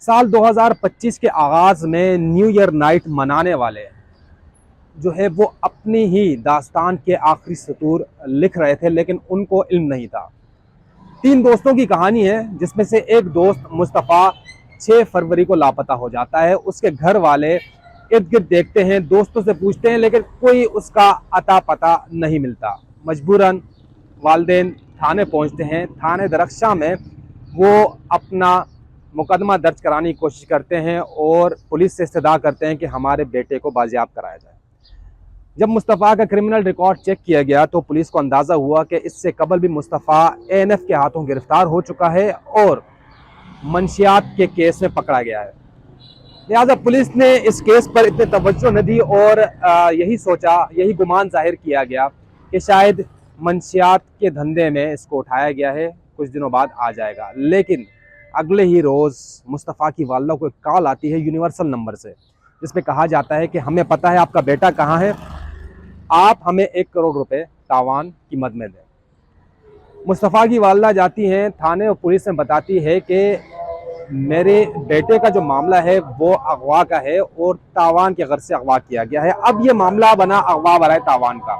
سال 2025 کے آغاز میں نیو ایئر نائٹ منانے والے جو ہے وہ اپنی ہی داستان کے آخری سطور لکھ رہے تھے، لیکن ان کو علم نہیں تھا۔ 3 دوستوں کی کہانی ہے، جس میں سے ایک دوست مصطفیٰ 6 فروری کو لاپتہ ہو جاتا ہے۔ اس کے گھر والے ارد گرد دیکھتے ہیں، دوستوں سے پوچھتے ہیں، لیکن کوئی اس کا اتا پتہ نہیں ملتا۔ مجبوراً والدین تھانے پہنچتے ہیں۔ تھانے درخشاں میں وہ اپنا مقدمہ درج کرانے کی کوشش کرتے ہیں اور پولیس سے استدعا کرتے ہیں کہ ہمارے بیٹے کو بازیاب کرایا جائے۔ جب مصطفیٰ کا کرمنل ریکارڈ چیک کیا گیا تو پولیس کو اندازہ ہوا کہ اس سے قبل بھی مصطفیٰ ANF کے ہاتھوں گرفتار ہو چکا ہے اور منشیات کے کیس میں پکڑا گیا ہے۔ لہٰذا پولیس نے اس کیس پر اتنے توجہ نہ دی اور یہی گمان ظاہر کیا گیا کہ شاید منشیات کے دھندے میں اس کو اٹھایا گیا ہے، کچھ دنوں بعد آ جائے گا۔ لیکن اگلے ہی روز مصطفیٰ کی والدہ کو ایک کال آتی ہے یونیورسل نمبر سے، جس میں کہا جاتا ہے کہ ہمیں پتہ ہے آپ کا بیٹا کہاں ہے، آپ ہمیں 1 کروڑ روپے تاوان کی مد میں دیں۔ مصطفیٰ کی والدہ جاتی ہیں تھانے اور پولیس میں بتاتی ہے کہ میرے بیٹے کا جو معاملہ ہے وہ اغوا کا ہے اور تاوان کے غرض سے اغوا کیا گیا ہے۔ اب یہ معاملہ بنا اغوا برائے تاوان کا۔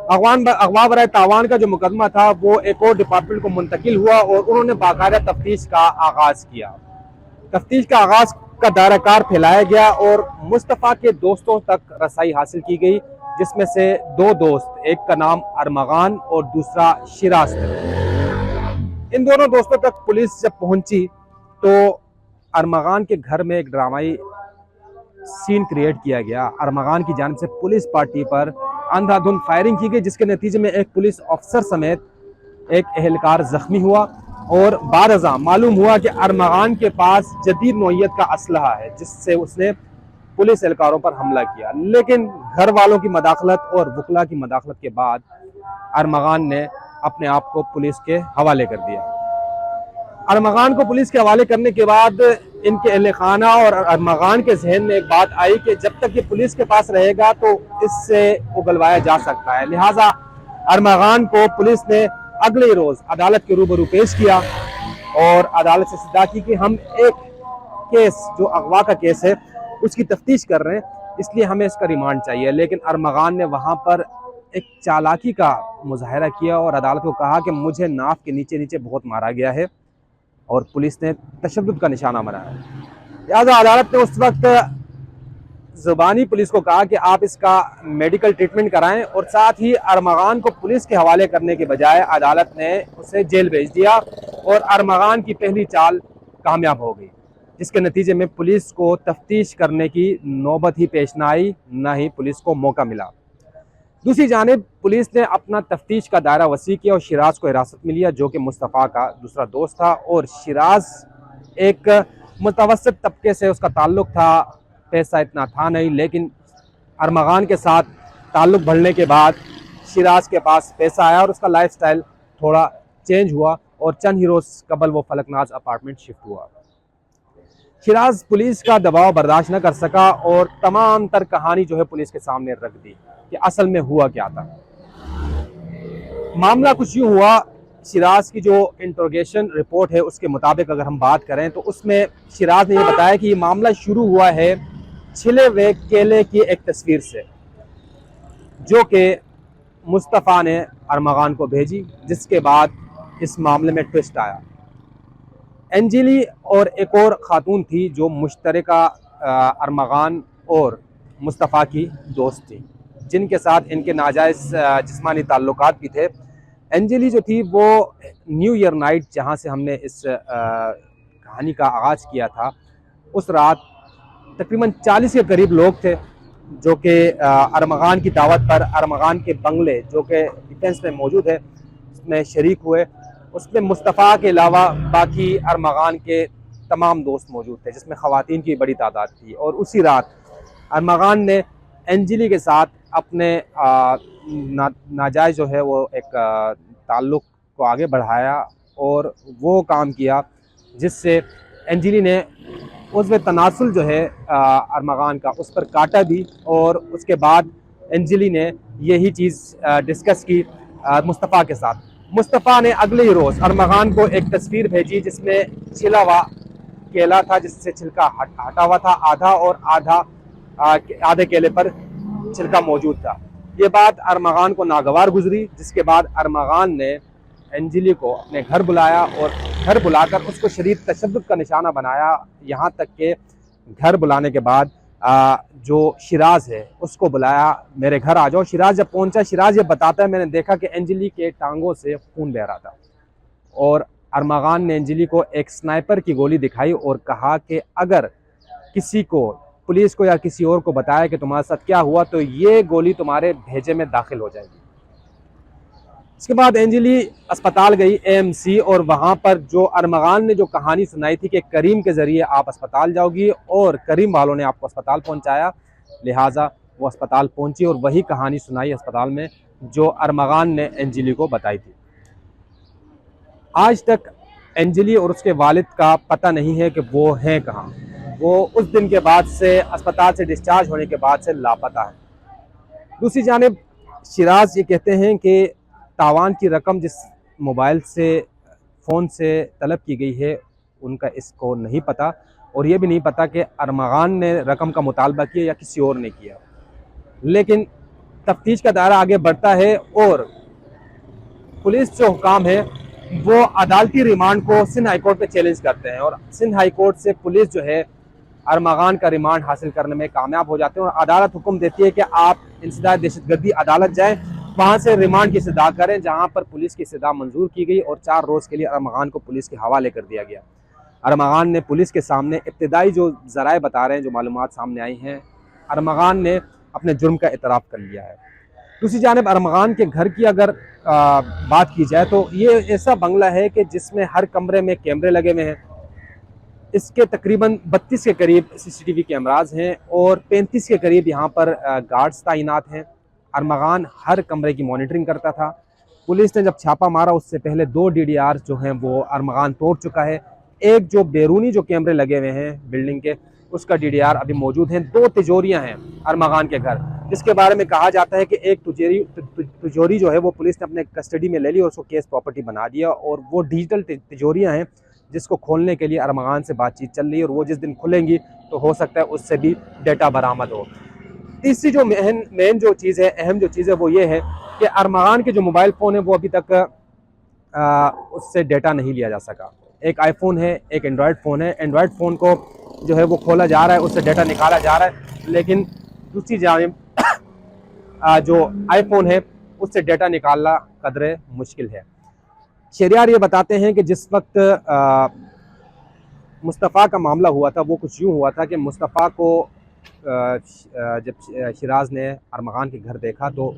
اغوا برائے تاوان کا جو مقدمہ تھا وہ ایک اور ڈپارٹمنٹ کو منتقل ہوا اور انہوں نے باقاعدہ تفتیش کا آغاز کیا۔ تفتیش کا آغاز کا دائرہ کار پھیلایا گیا اور مصطفیٰ کے دوستوں تک رسائی حاصل کی گئی، جس میں سے 2 دوست، ایک کا نام ارمغان اور دوسرا شیراز تھا۔ ان دونوں دوستوں تک پولیس جب پہنچی تو ارمغان کے گھر میں ایک ڈرامائی سین کریٹ کیا گیا۔ ارمغان کی جانب سے پولیس پارٹی پر اندھا دھند فائرنگ کی گئی، جس کے نتیجے میں ایک پولیس افسر سمیت ایک اہلکار زخمی ہوا اور بعد ازاں معلوم ہوا کہ ارمغان کے پاس جدید نوعیت کا اسلحہ ہے، جس سے اس نے پولیس اہلکاروں پر حملہ کیا۔ لیکن گھر والوں کی مداخلت اور وکلاء کی مداخلت کے بعد ارمغان نے اپنے آپ کو پولیس کے حوالے کر دیا۔ ارمغان کو پولیس کے حوالے کرنے کے بعد ان کے اہل خانہ اور ارمغان کے ذہن میں ایک بات آئی کہ جب تک یہ پولیس کے پاس رہے گا تو اس سے اگلوایا جا سکتا ہے۔ لہٰذا ارمغان کو پولیس نے اگلے روز عدالت کے روبرو پیش کیا اور عدالت سے استدعا کی کہ ہم ایک کیس جو اغوا کا کیس ہے اس کی تفتیش کر رہے ہیں، اس لیے ہمیں اس کا ریمانڈ چاہیے۔ لیکن ارمغان نے وہاں پر ایک چالاکی کا مظاہرہ کیا اور عدالت کو کہا کہ مجھے ناف کے نیچے بہت مارا گیا ہے اور پولیس نے تشدد کا نشانہ بنایا۔ لہٰذا عدالت نے اس وقت زبانی پولیس کو کہا کہ آپ اس کا میڈیکل ٹریٹمنٹ کرائیں، اور ساتھ ہی ارمغان کو پولیس کے حوالے کرنے کے بجائے عدالت نے اسے جیل بھیج دیا اور ارمغان کی پہلی چال کامیاب ہو گئی، جس کے نتیجے میں پولیس کو تفتیش کرنے کی نوبت ہی پیش نہ آئی، نہ ہی پولیس کو موقع ملا۔ دوسری جانب پولیس نے اپنا تفتیش کا دائرہ وسیع کیا اور شیراز کو حراست میں لیا، جو کہ مصطفیٰ کا دوسرا دوست تھا، اور شیراز ایک متوسط طبقے سے اس کا تعلق تھا، پیسہ اتنا تھا نہیں، لیکن ارمغان کے ساتھ تعلق بڑھنے کے بعد شیراز کے پاس پیسہ آیا اور اس کا لائف سٹائل تھوڑا چینج ہوا اور چند ہی روز قبل وہ فلک ناز اپارٹمنٹ شفٹ ہوا۔ شیراز پولیس کا دباؤ برداشت نہ کر سکا اور تمام تر کہانی جو ہے پولیس کے سامنے رکھ دی کہ اصل میں ہوا کیا تھا۔ معاملہ کچھ یوں ہوا، شیراز کی جو انٹروگیشن رپورٹ ہے اس کے مطابق اگر ہم بات کریں تو اس میں شیراز نے یہ بتایا کہ یہ معاملہ شروع ہوا ہے چھلے ہوئے کیلے کی ایک تصویر سے، جو کہ مصطفیٰ نے ارمغان کو بھیجی، جس کے بعد اس معاملے میں ٹوسٹ آیا۔ انجلی اور ایک اور خاتون تھی جو مشترکہ ارمغان اور مصطفیٰ کی دوست تھی، جن کے ساتھ ان کے ناجائز جسمانی تعلقات بھی تھے۔ انجلی جو تھی وہ نیو ایئر نائٹ جہاں سے ہم نے اس کہانی کا آغاز کیا تھا، اس رات تقریباً 40 کے قریب لوگ تھے جو کہ ارمغان کی دعوت پر ارمغان کے بنگلے جو کہ ڈیفینس میں موجود ہے اس میں شریک ہوئے۔ اس میں مصطفیٰ کے علاوہ باقی ارمغان کے تمام دوست موجود تھے، جس میں خواتین کی بڑی تعداد تھی، اور اسی رات ارمغان نے انجلی کے ساتھ اپنے ناجائز جو ہے وہ ایک تعلق کو آگے بڑھایا اور وہ کام کیا جس سے انجلی نے عضو تناسل جو ہے ارمغان کا اس پر کاٹا بھی، اور اس کے بعد انجلی نے یہی چیز ڈسکس کی مصطفیٰ کے ساتھ۔ مصطفیٰ نے اگلے ہی روز ارمغان کو ایک تصویر بھیجی جس میں چھلا ہوا केला था जिससे छिलका हटा हुआ था आधा, और आधे केले पर छिलका मौजूद था। ये बात अरमगान को नागवार गुजरी, जिसके बाद अरमगान ने अंजलि को अपने घर बुलाया और घर बुलाकर उसको शदीद तशद्दुद का निशाना बनाया। यहाँ तक कि घर बुलाने के बाद जो शिराज है उसको बुलाया, मेरे घर आ जाओ। शिराज जब पहुंचा, शिराज ये बताता है मैंने देखा कि अंजलि के टांगों से खून बह रहा था, और अरमगान ने अंजलि को एक स्नाइपर की गोली दिखाई और कहा कि अगर किसी को, पुलिस को या किसी और को बताया कि तुम्हारे साथ क्या हुआ तो ये गोली तुम्हारे भेजे में दाखिल हो जाएगी। इसके बाद अंजलि अस्पताल गई एएमसी, और वहाँ पर जो अरमगान ने जो कहानी सुनाई थी कि करीम के ज़रिए आप अस्पताल जाओगी और करीम वालों ने आपको अस्पताल पहुँचाया, लिहाजा वो अस्पताल पहुँची और वही कहानी सुनाई अस्पताल में जो अरमगान ने अंजलि को बताई थी। आज तक अंजलि और उसके वालिद का पता नहीं है कि वो हैं कहाँ। वो उस दिन के बाद से, अस्पताल से डिस्चार्ज होने के बाद से लापता है। दूसरी जानिब शिराज ये कहते हैं कि तावान की रकम जिस मोबाइल से, फ़ोन से तलब की गई है उनका इसको नहीं पता, और ये भी नहीं पता कि अरमगान ने रकम का मुतालबा किया या किसी और ने किया। लेकिन तफ्तीश का दायरा आगे बढ़ता है और पुलिस जो हुकाम है वो अदालती रिमांड को सिंध हाई कोर्ट पे चैलेंज करते हैं, और सिंध हाई कोर्ट से पुलिस जो है अरमगान का रिमांड हासिल करने में कामयाब हो जाते हैं, और अदालत हुक्म देती है कि आप इंसदाद दहशतगर्दी अदालत जाएं, वहाँ से रिमांड की इस्तदा करें, जहाँ पर पुलिस की इस्तदा मंजूर की गई और 4 रोज़ के लिए अरमगान को पुलिस के हवाले कर दिया गया। अरमगान ने पुलिस के सामने इब्तिदाई जो ज़राए बता रहे हैं, जो मालूमात सामने आई हैं, अरमगान ने अपने जुर्म का इतराफ़ कर लिया है। दूसरी जानिब अरमगान के घर की अगर बात की जाए तो ये ऐसा बंगला है कि जिसमें हर कमरे में कैमरे लगे हुए हैं। इसके तकरीबन 32 के करीब CCTV कैमराज हैं और 35 के करीब यहाँ पर गार्ड्स तैनात हैं। अरमगान हर कमरे की मॉनिटरिंग करता था। पुलिस ने जब छापा मारा उससे पहले 2 DDR जो हैं वो अरमगान तोड़ चुका है। एक जो बैरूनी जो कैमरे लगे हुए हैं बिल्डिंग के, उसका DDR अभी मौजूद हैं। 2 तिजोरियां हैं अरमगान के घर, जिसके बारे में कहा जाता है कि एक तिजोरी जो है वो पुलिस ने अपने कस्टडी में ले ली और उसको केस प्रॉपर्टी बना दिया, और वो डिजिटल तिजोरियां हैं जिसको खोलने के लिए अरमगान से बातचीत चल रही है, और वो जिस दिन खुलेंगी तो हो सकता है उससे भी डेटा बरामद हो। तीसरी जो मेन जो चीज़ है, अहम जो चीज़ है, वो ये है कि अरमगान के जो मोबाइल फ़ोन है वो अभी तक उससे डेटा नहीं लिया जा सका। एक आईफोन है, एक एंड्रॉयड फ़ोन है। एंड्रॉयड फ़ोन को जो है वो खोला जा रहा है, उससे डेटा निकाला जा रहा है, लेकिन दूसरी जानिब जो आईफोन है उससे डेटा निकालना कदरे मुश्किल है। शहरियार ये बताते हैं कि जिस वक्त मुस्तफ़ा का मामला हुआ था वो कुछ यूँ हुआ था कि मुस्तफ़ा को जब शिराज ने अरमगान के घर देखा तो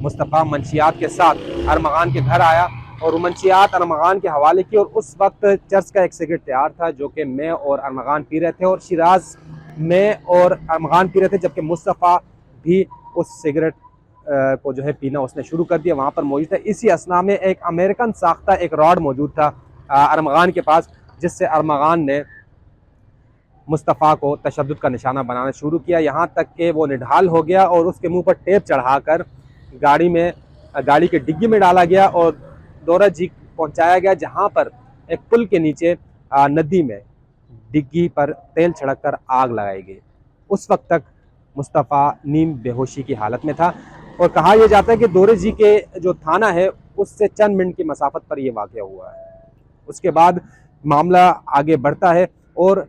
मुस्तफ़ा मंशियात के साथ अरमगान के घर आया और मंशियात अरमगान के हवाले की, और उस वक्त चर्च का एक सिगरेट तैयार था जो कि मैं और अरमगान पी रहे थे, और शिराज मैं और अरमगान पी रहे थे, जबकि मुस्तफ़ा भी उस सिगरेट को जो है पीना उसने शुरू कर दिया, वहाँ पर मौजूद था। इसी असना में एक अमेरिकन साख्ता एक रॉड मौजूद था अरमगान के पास, जिससे अरमगान ने मुस्तफ़ा को तशद्दुद का निशाना बनाना शुरू किया, यहाँ तक कि वो निढाल हो गया और उसके मुंह पर टेप चढ़ाकर गाड़ी के डिग्गी में डाला गया और दौरा जी पहुँचाया गया, जहाँ पर एक पुल के नीचे नदी में डिग्गी पर तेल छिड़क कर आग लगाई गई। उस वक्त तक मुस्तफ़ा नीम बेहोशी की हालत में था, और कहा यह जाता है कि दौरे जी के जो थाना है उससे चंद मिनट की मसाफत पर यह वाक़या हुआ है। उसके बाद मामला आगे बढ़ता है और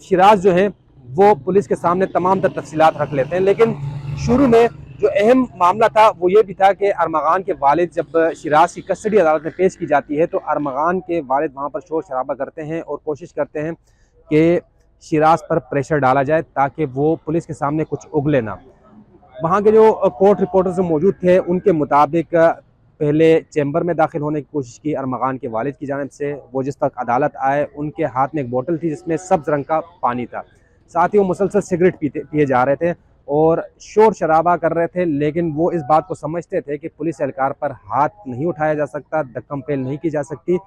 शिराज जो है वो पुलिस के सामने तमाम तफसीलात रख लेते हैं, लेकिन शुरू में जो अहम मामला था वो ये भी था कि अरमगान के वालिद, जब शिराज की कस्टडी अदालत में पेश की जाती है तो अरमगान के वालिद वहाँ पर शोर शराबा करते हैं और कोशिश करते हैं कि शिराज पर प्रेशर डाला जाए ताकि वो पुलिस के सामने कुछ उगले ना। वहाँ के जो कोर्ट रिपोर्टर्स मौजूद थे उनके मुताबिक पहले चैम्बर में दाखिल होने की कोशिश की अरमगान के वालिद की जानिब से। वो जिस तक अदालत आए उनके हाथ में एक बोतल थी जिसमें सब्ज़ रंग का पानी था, साथ ही वो मुसलसल सिगरेट पिए जा रहे थे और शोर शराबा कर रहे थे, लेकिन वो इस बात को समझते थे कि पुलिस एहलकार पर हाथ नहीं उठाया जा सकता, धक्कम पेल नहीं की जा सकती,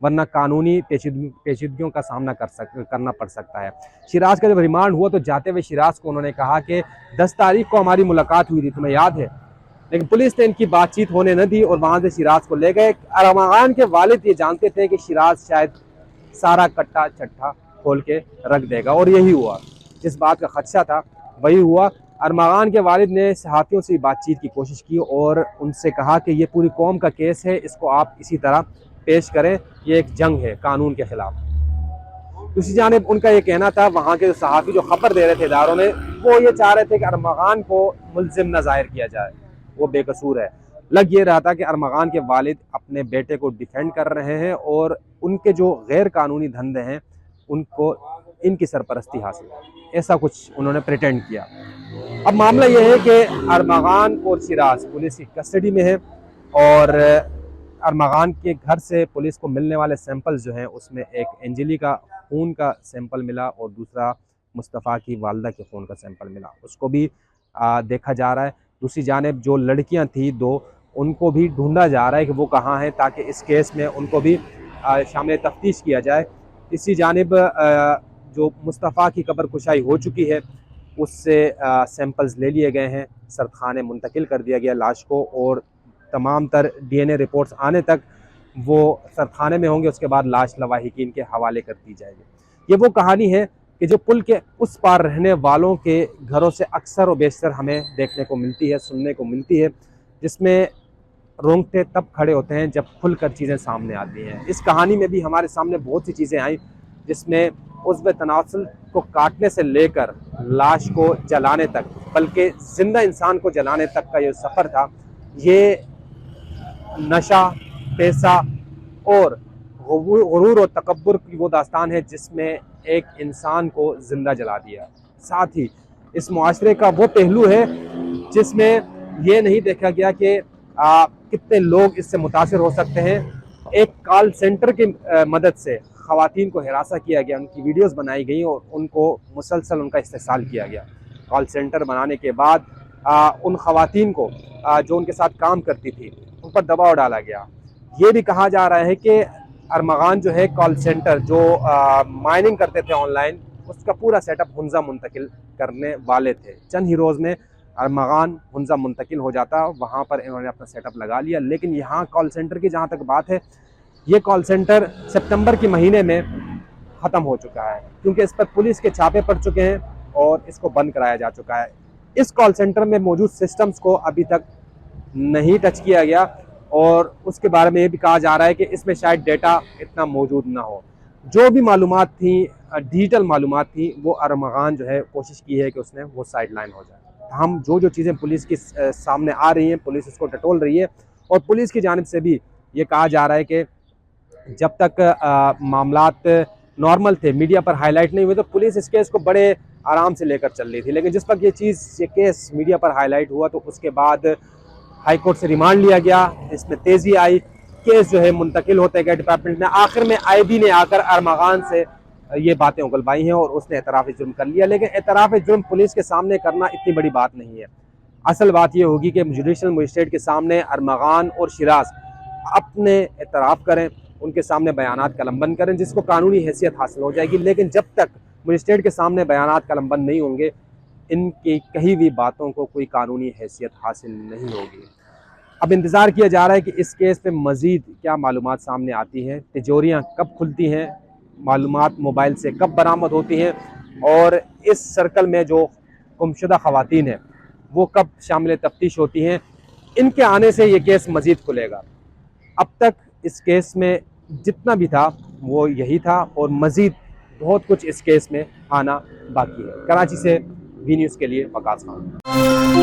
वरना कानूनी पेचीदगियों का सामना करना पड़ सकता है। शिराज का जब रिमांड हुआ तो जाते हुए शिराज को उन्होंने कहा कि 10 तारीख को हमारी मुलाकात हुई थी, तुम्हें याद है, लेकिन पुलिस ने इनकी बातचीत होने न दी और वहाँ से शिराज को ले गए। अरमगान के वालिद ये जानते थे कि शिराज शायद सारा कट्टा चट्टा खोल के रख देगा। और यही हुआ, जिस बात का खदशा था वही हुआ। अरमगान के वालिद ने सहाफ़ियों से बातचीत की कोशिश की और उनसे कहा कि ये पूरी कौम का केस है, इसको आप इसी तरह पेश करें, ये एक जंग है कानून के ख़िलाफ़। दूसरी जानिब उनका ये कहना था, वहाँ के जो सहाफ़ी जो ख़बर दे रहे थे इदारों में, वो ये चाह रहे थे कि अरमगान को मुल्ज़िम न ज़ाहिर किया जाए, वो बेकसूर है। लग ये रहा था कि अरमगान के वालिद अपने बेटे को डिफेंड कर रहे हैं और उनके जो गैर कानूनी धंधे हैं उनको इनकी सरपरस्ती हासिल है, ऐसा कुछ उन्होंने प्रिटेंड किया। अब मामला ये है कि अरमगान और शिराज पुलिस की कस्टडी में है और अरमगान के घर से पुलिस को मिलने वाले सैंपल्स जो हैं उसमें एक एंजेली का खून का सैंपल मिला और दूसरा मुस्तफ़ा की वालदा के खून का सैंपल मिला, उसको भी देखा जा रहा है। दूसरी जानिब जो लड़कियां थी दो, उनको भी ढूंढा जा रहा है कि वो कहाँ हैं, ताकि इस केस में उनको भी शामिल तफ्तीश किया जाए। इसी जानिब जो मुस्तफ़ा की कब्र कुशाई हो चुकी है उससे सैंपल्स ले लिए गए हैं, सरखाने मुंतकिल कर दिया गया लाश को और तमाम तर DNA रिपोर्ट्स आने तक वो सरखाने में होंगे, उसके बाद लाश लवाहिकीन के हवाले कर दी जाएगी। ये वो कहानी है कि जो पुल के उस पार रहने वालों के घरों से अक्सर और बेशतर हमें देखने को मिलती है, सुनने को मिलती है, जिसमें रोंगटे तब खड़े होते हैं जब खुल कर चीज़ें सामने आती हैं। इस कहानी में भी हमारे सामने बहुत सी चीज़ें आई, जिसमें उज़्व तनासुल को काटने से लेकर लाश को जलाने तक, बल्कि ज़िंदा इंसान को जलाने तक का ये सफ़र था। ये नशा, पैसा और गुरूर और तकब्बुर की वो दास्तान है जिसमें एक इंसान को ज़िंदा जला दिया। साथ ही इस मुआशरे का वो पहलू है जिसमें ये नहीं देखा गया कि कितने लोग इससे मुतासिर हो सकते हैं। एक कॉल सेंटर की मदद से ख़वातीन को हिरासा किया गया, उनकी वीडियोस बनाई गई और उनको मुसलसल उनका इस्तेसाल किया गया। कॉल सेंटर बनाने के बाद उन ख़वातीन को जो उनके साथ काम करती थी उन पर दबाव डाला गया। ये भी कहा जा रहा है कि अरमगान जो है कॉल सेंटर जो माइनिंग करते थे ऑनलाइन, उसका पूरा सेटअप हुंजा मुंतकिल करने वाले थे। चंद ही रोज़ में अरमगान हुंजा मुंतकिल हो जाता, वहाँ पर इन्होंने अपना सेटअप लगा लिया। लेकिन यहाँ कॉल सेंटर की जहाँ तक बात है, ये कॉल सेंटर सितंबर के महीने में ख़त्म हो चुका है, क्योंकि इस पर पुलिस के छापे पड़ चुके हैं और इसको बंद कराया जा चुका है। इस कॉल सेंटर में मौजूद सिस्टम्स को अभी तक नहीं टच किया गया और उसके बारे में ये भी कहा जा रहा है कि इसमें शायद डेटा इतना मौजूद ना हो। जो भी मालूमात थी, डिजिटल मालूमात थी, वो अरमगान जो है कोशिश की है कि उसने वो साइड लाइन हो जाए। हम जो चीज़ें पुलिस की सामने आ रही हैं, पुलिस इसको टटोल रही है और पुलिस की जानिब से भी ये कहा जा रहा है कि जब तक मामलात नॉर्मल थे, मीडिया पर हाईलाइट नहीं हुए, तो पुलिस इस केस को बड़े आराम से लेकर चल रही थी। लेकिन जिस वक्त ये केस मीडिया पर हाईलाइट हुआ तो उसके बाद हाई कोर्ट से रिमांड लिया गया, इसमें तेज़ी आई, केस जो है मुंतकिल होते गए डिपार्टमेंट में। आखिर में आईबी ने आकर अरमगान से ये बातें उगलवाई हैं और उसने एतराफ़ जुर्म कर लिया। लेकिन एतराफ़ जुर्म पुलिस के सामने करना इतनी बड़ी बात नहीं है। असल बात ये होगी कि जुडिशल मजिस्ट्रेट के सामने अरमगान और शिराज अपने एतराफ़ करें, उनके सामने बयानात कलमबंद करें, जिसको कानूनी हैसियत हासिल हो जाएगी। लेकिन जब तक मजिस्ट्रेट के सामने बयानात कलमबंद नहीं होंगे, इनकी कही हुई बातों को कोई कानूनी हैसियत हासिल नहीं होगी। अब इंतज़ार किया जा रहा है कि इस केस में मज़ीद क्या मालूमात सामने आती हैं, तिजोरियाँ कब खुलती हैं, मालूमात मोबाइल से कब बरामद होती हैं और इस सर्कल में जो गुमशुदा ख़वातीन हैं वो कब शामिल तफ्तीश होती हैं। इनके आने से ये केस मज़ीद खुलेगा। अब तक इस केस में जितना भी था वो यही था और मज़ीद बहुत कुछ इस केस में आना बाकी है। कराची से वी न्यूज़ के लिए वकास खान।